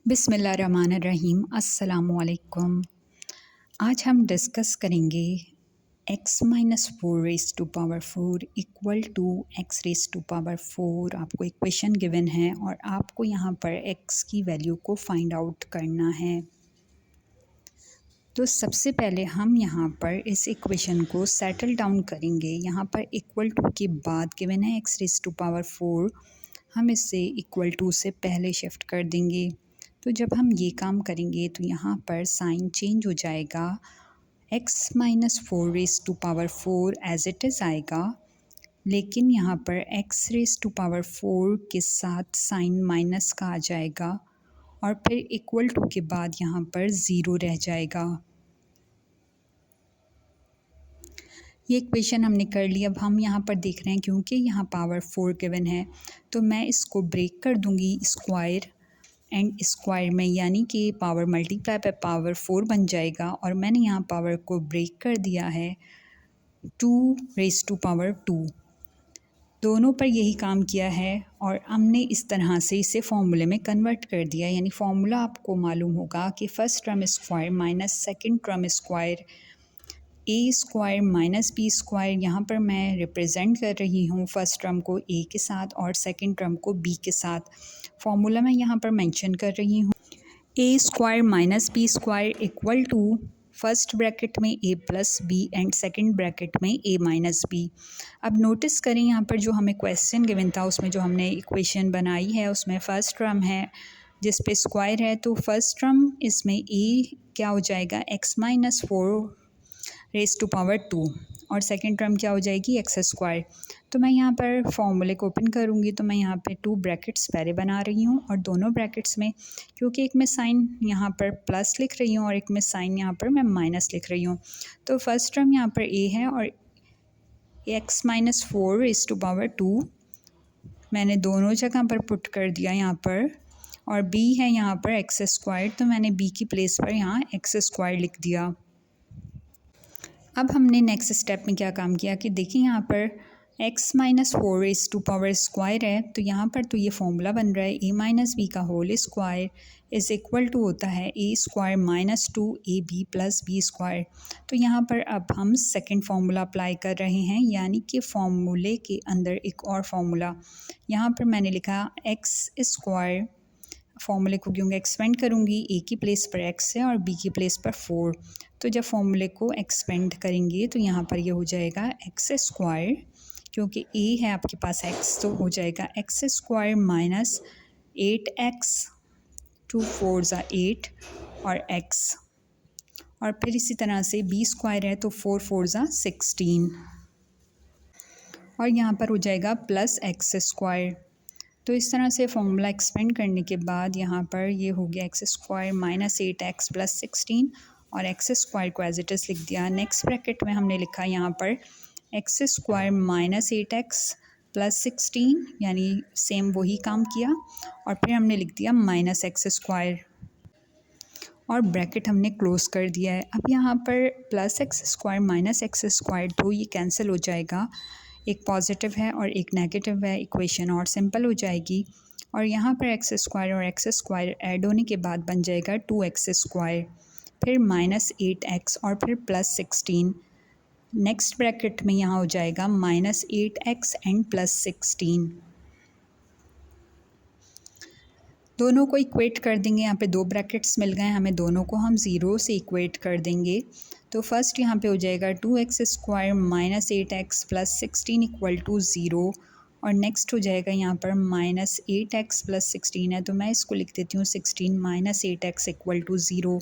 बिस्मिल्लाहिर्रहमानिर्रहीम अस्सलामुअलैकुम। आज हम डिस्कस करेंगे x minus 4 raise to power 4 equal to x raise to power 4। आपको इक्वेशन गिवन है और आपको यहाँ पर x की वैल्यू को फाइंड आउट करना है। तो सबसे पहले हम यहाँ पर इस इक्वेशन को सेटल डाउन करेंगे। यहाँ पर इक्वल टू के बाद गिवन है x रेज़ टू पावर 4, हम इसे इक्वल टू से पहले शिफ्ट कर देंगे। तो जब हम ये काम करेंगे तो यहाँ पर साइन चेंज हो जाएगा, x minus 4 raise to power 4 as it is आएगा, लेकिन यहाँ पर x रेज़ टू पावर 4 के साथ साइन माइनस का आ जाएगा और फिर इक्वल टू के बाद यहाँ पर ज़ीरो रह जाएगा। ये इक्वेशन हमने कर ली। अब हम यहाँ पर देख रहे हैं क्योंकि यहाँ पावर 4 गिवन है तो मैं इसको ब्रेक कर दूँगी स्क्वायर एंड स्क्वायर में, यानी कि पावर मल्टीप्लाई पे पावर 4 बन जाएगा और मैंने यहाँ पावर को ब्रेक कर दिया है 2 रेज़ टू पावर 2। दोनों पर यही काम किया है और हमने इस तरह से इसे फॉर्मूले में कन्वर्ट कर दिया। यानी फॉर्मूला आपको मालूम होगा कि first term square minus second term square A square minus B square. यहाँ पर मैं रिप्रेजेंट कर रही हूँ फर्स्ट टर्म को ए के साथ और सेकंड टर्म को बी के साथ। फॉर्मूला मैं यहाँ पर मेंशन कर रही हूँ, A square minus B square equal to first bracket में A plus B and second bracket में ए माइनस बी। अब नोटिस करें यहाँ पर जो हमें क्वेश्चन गिवन था उसमें जो हमने इक्वेशन बनाई है उसमें फ़र्स्ट टर्म है जिस पे स्क्वायर है, तो फर्स्ट टर्म इसमें ए क्या हो जाएगा x minus 4 raise to power 2 और सेकंड टर्म क्या हो जाएगी एक्स स्क्वायर। तो मैं यहाँ पर फॉर्मूले को ओपन करूँगी तो मैं यहाँ पे 2 ब्रैकेट्स पहले बना रही हूँ और दोनों ब्रैकेट्स में क्योंकि एक में साइन यहाँ पर प्लस लिख रही हूँ और एक में साइन यहाँ पर मैं माइनस लिख रही हूँ। तो फर्स्ट टर्म यहाँ पर ए है और x minus 4 raise to power 2 मैंने दोनों जगह पर पुट कर दिया यहाँ पर, और b है यहाँ पर एक्स स्क्वायर, तो मैंने b की प्लेस पर यहाँ एक्स स्क्वायर लिख दिया। अब हमने नेक्स्ट स्टेप में क्या काम किया कि देखिए यहाँ पर x minus 4 raise to power square है, तो यहाँ पर तो ये फॉर्मूला बन रहा है a माइनस बी का whole square is equal to होता है a square minus 2 A B plus B square. तो यहाँ पर अब हम सेकंड फार्मूला अप्लाई कर रहे हैं, यानी कि फार्मूले के अंदर एक और फार्मूला यहाँ पर मैंने लिखा x स्क्वायर। फॉर्मूले को क्योंकि एक्सपेंड करूँगी ए की प्लेस पर x है और बी की प्लेस पर 4, तो जब फॉर्मूले को एक्सपेंड करेंगे तो यहाँ पर ये हो जाएगा एक्स स्क्वायर, क्योंकि a है आपके पास x तो हो जाएगा एक्स स्क्वायर माइनस 8x 2 4 ज़ा 8 और x, और फिर इसी तरह से b स्क्वायर है तो 4 4 ज़ा 16 और यहाँ पर हो जाएगा प्लस एक्स स्क्वायर। तो इस तरह से फॉर्मूला एक्सपेंड करने के बाद यहाँ पर ये हो गया x square minus 8x plus 16 और एक्स स्क्वायर को एज इट इज़ लिख दिया। नेक्स्ट ब्रैकेट में हमने लिखा यहाँ पर x square minus 8x plus 16, यानी सेम वही काम किया, और फिर हमने लिख दिया माइनस एक्स स्क्वायर और ब्रैकेट हमने क्लोज़ कर दिया है। अब यहाँ पर plus x square minus x square तो ये कैंसिल हो जाएगा, एक पॉजिटिव है और एक नेगेटिव है, इक्वेशन और सिंपल हो जाएगी। और यहाँ पर एक्स स्क्वायर और एक्स स्क्वायर ऐड होने के बाद बन जाएगा 2x स्क्वायर, फिर माइनस 8x और फिर प्लस 16। नेक्स्ट ब्रैकेट में यहाँ हो जाएगा माइनस 8x एंड प्लस 16। दोनों को इक्वेट कर देंगे। यहाँ पे 2 ब्रैकेट्स मिल गए हमें, दोनों को हम ज़ीरो से इक्वेट कर देंगे। तो फर्स्ट यहाँ पे हो जाएगा 2x square minus 8x plus 16 equal to 0, और नेक्स्ट हो जाएगा यहाँ पर माइनस 8x प्लस 16 है तो मैं इसको लिख देती हूँ 16 माइनस 8x इक्वल टू 0,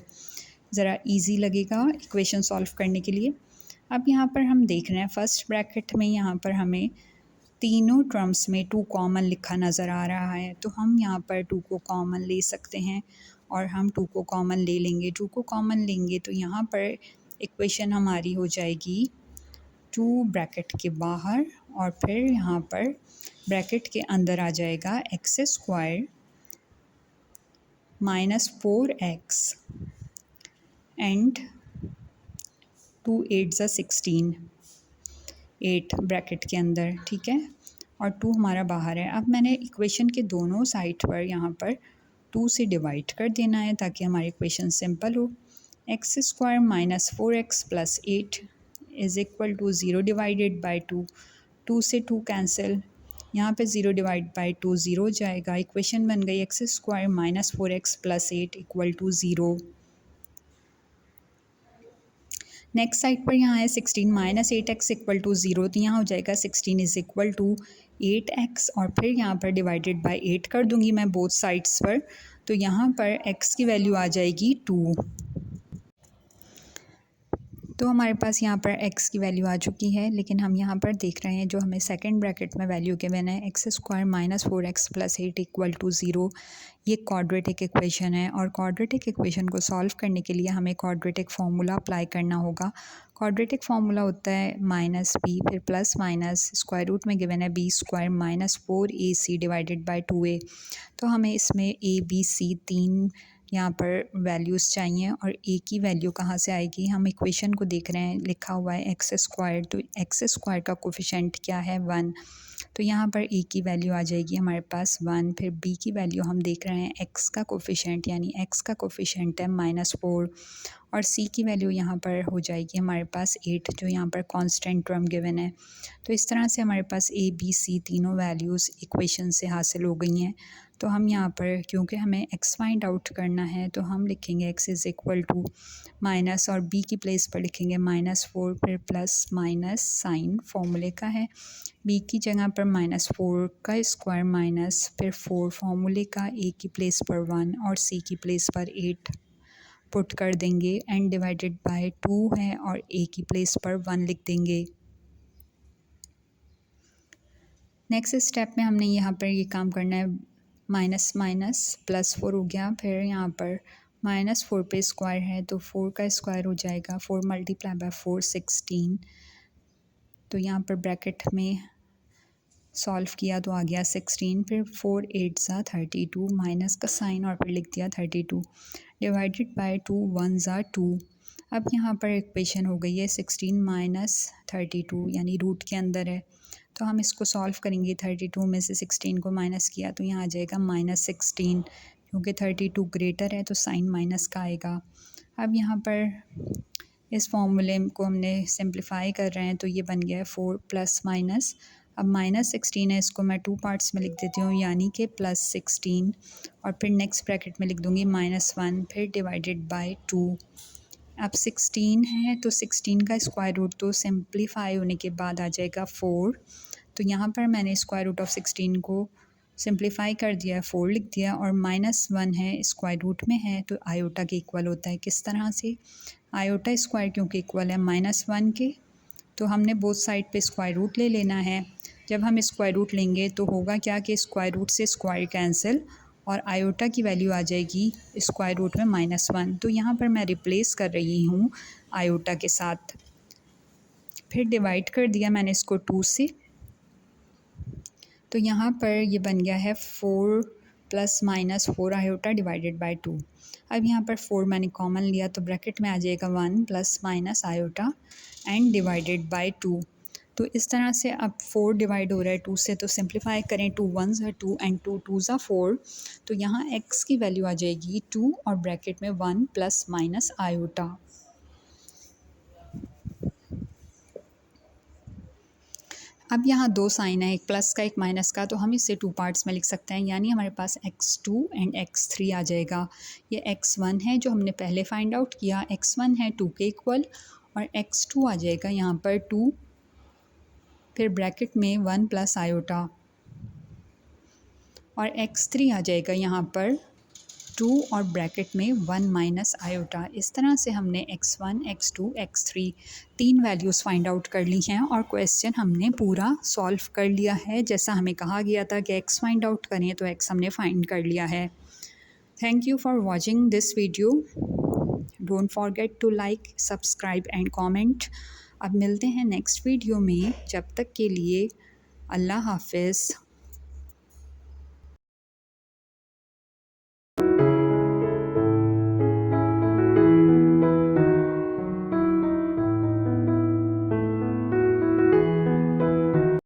ज़रा इजी लगेगा इक्वेशन सॉल्व करने के लिए। अब यहाँ पर हम देख रहे हैं फर्स्ट ब्रैकेट में यहाँ पर हमें तीनों टर्म्स में 2 कॉमन लिखा नज़र आ रहा है, तो हम यहाँ पर 2 को कॉमन ले सकते हैं और हम 2 को कॉमन ले लेंगे। 2 को कॉमन लेंगे तो यहाँ पर इक्वेशन हमारी हो जाएगी 2 ब्रैकेट के बाहर और फिर यहाँ पर ब्रैकेट के अंदर आ जाएगा x square minus 4x and 2 8 ज़ा 16, 8 ब्रैकेट के अंदर, ठीक है, और 2 हमारा बाहर है। अब मैंने इक्वेशन के दोनों साइड पर यहाँ पर 2 से डिवाइड कर देना है ताकि हमारी इक्वेशन सिंपल हो। X square minus 4x plus 8 is equal to 0 divided by 2, 2 से 2 कैंसिल, यहाँ पे 0 डिवाइड बाई 2 ज़ीरो हो जाएगा। इक्वेशन बन गई x square minus 4x plus 8 equal to 0। Next side पर यहाँ है 16 माइनस 8x इक्वल टू 0, तो यहाँ हो जाएगा 16 इज़ इक्वल टू 8x और फिर यहाँ पर डिवाइडेड बाय 8 कर दूँगी मैं बोथ साइड्स पर, तो यहाँ पर x की वैल्यू आ जाएगी 2। तो हमारे पास यहाँ पर x की वैल्यू आ चुकी है, लेकिन हम यहाँ पर देख रहे हैं जो हमें सेकंड ब्रैकेट में वैल्यू गिवन है x square minus 4x plus 8 equal to 0, ये क्वाड्रेटिक इक्वेशन है और क्वाड्रेटिक इक्वेशन को सॉल्व करने के लिए हमें क्वाड्रेटिक फार्मूला अप्लाई करना होगा। क्वाड्रेटिक फार्मूला होता है माइनस बी फिर प्लस माइनस स्क्वायर रूट में गिवन है B square minus 4ac divided by 2a। तो हमें इसमें a b c तीन यहाँ पर वैल्यूज़ चाहिए और a की वैल्यू कहाँ से आएगी। हम इक्वेशन को देख रहे हैं, लिखा हुआ है एक्स स्क्वायर, तो एक्स स्क्वायर का कोफिशिएंट क्या है 1, तो यहाँ पर a की वैल्यू आ जाएगी हमारे पास 1। फिर b की वैल्यू हम देख रहे हैं x का कोफिशिएंट, यानी x का कोफिशिएंट है -4 और c की वैल्यू यहाँ पर हो जाएगी हमारे पास 8, जो यहाँ पर कांस्टेंट टर्म गिवन है। तो इस तरह से हमारे पास a b c तीनों वैल्यूज़ इक्वेशन से हासिल हो गई हैं। तो हम यहाँ पर क्योंकि हमें x फाइंड आउट करना है तो हम लिखेंगे x is equal to minus और b की प्लेस पर लिखेंगे -4 फिर प्लस माइनस साइन फॉर्मूले का है, b की जगह पर -4 का स्क्वायर माइनस फिर 4 फार्मूले का, a की प्लेस पर 1 और c की प्लेस पर 8 पुट कर देंगे एंड डिवाइडेड बाय 2 है और a की प्लेस पर 1 लिख देंगे। नेक्स्ट स्टेप में हमने यहाँ पर ये काम करना है, माइनस माइनस +4 हो गया, फिर यहाँ पर -4 पे स्क्वायर है तो 4 का स्क्वायर हो जाएगा, 4 मल्टीप्लाई बाय 4 16, तो यहाँ पर ब्रैकेट में सॉल्व किया तो आ गया 16, फिर 4 8 ज़ा 32 माइनस का साइन और फिर लिख दिया 32 डिवाइडेड बाय 2 1 ज़ा 2। अब यहाँ पर इक्वेशन हो गई है 16 माइनस 32 यानी रूट के अंदर है, तो हम इसको सॉल्व करेंगे। 32 में से 16 को माइनस किया तो यहाँ आ जाएगा -16, क्योंकि 32 ग्रेटर है तो साइन माइनस का आएगा। अब यहाँ पर इस फॉर्मूले को हमने सिंप्लीफाई कर रहे हैं तो ये बन गया है 4 प्लस माइनस, अब -16 है, इसको मैं 2 पार्ट्स में लिख देती हूँ यानी कि +16 और फिर नेक्स्ट ब्रैकेट में लिख दूँगी -1 फिर डिवाइडेड बाय 2। अब 16 है तो 16 का स्क्वायर रूट तो सिंप्लीफाई होने के बाद आ जाएगा 4, तो यहाँ पर मैंने स्क्वायर रूट ऑफ 16 को सिंप्लीफाई कर दिया, 4 लिख दिया और -1 है स्क्वायर रूट में है तो आयोटा के इक्वल होता है। किस तरह से, आयोटा स्क्वायर क्योंकि इक्वल है -1 के, तो हमने बोथ साइड पे स्क्वायर रूट ले लेना है। जब हम स्क्वायर रूट लेंगे तो होगा क्या कि स्क्वायर रूट से स्क्वायर कैंसिल और आयोटा की वैल्यू आ जाएगी स्क्वायर रूट में -1, तो यहाँ पर मैं रिप्लेस कर रही हूँ आयोटा के साथ। फिर डिवाइड कर दिया मैंने इसको 2 से, तो यहाँ पर ये बन गया है 4 प्लस -4 आयोटा डिवाइडेड बाय 2। अब यहाँ पर 4 मैंने कॉमन लिया तो ब्रैकेट में आ जाएगा 1 plus minus iota and divided by 2। तो इस तरह से अब 4 डिवाइड हो रहा है 2 से, तो सिंप्लीफाई करें, 2 1 ज़ा 2 एंड 2 2 ज़ा 4, तो यहाँ x की वैल्यू आ जाएगी 2 और ब्रैकेट में 1 प्लस माइनस आयोटा। अब यहाँ 2 साइन है, एक प्लस का एक माइनस का, तो हम इसे 2 पार्ट्स में लिख सकते हैं, यानी हमारे पास x2 एंड x3 आ जाएगा। ये x1 है जो हमने पहले फाइंड आउट किया, x1 है 2 के इक्वल और x2 आ जाएगा यहाँ पर 2 फिर ब्रैकेट में 1 प्लस आयोटा और x3 आ जाएगा यहाँ पर 2 और ब्रैकेट में 1 माइनस आयोटा। इस तरह से हमने x1 x2 x3 तीन वैल्यूज़ फाइंड आउट कर ली हैं और क्वेश्चन हमने पूरा सॉल्व कर लिया है। जैसा हमें कहा गया था कि x फाइंड आउट करें तो x हमने फाइंड कर लिया है। Thank you for watching this video, don't forget to like subscribe and comment. अब मिलते हैं नेक्स्ट वीडियो में, जब तक के लिए अल्लाह हाफिज़।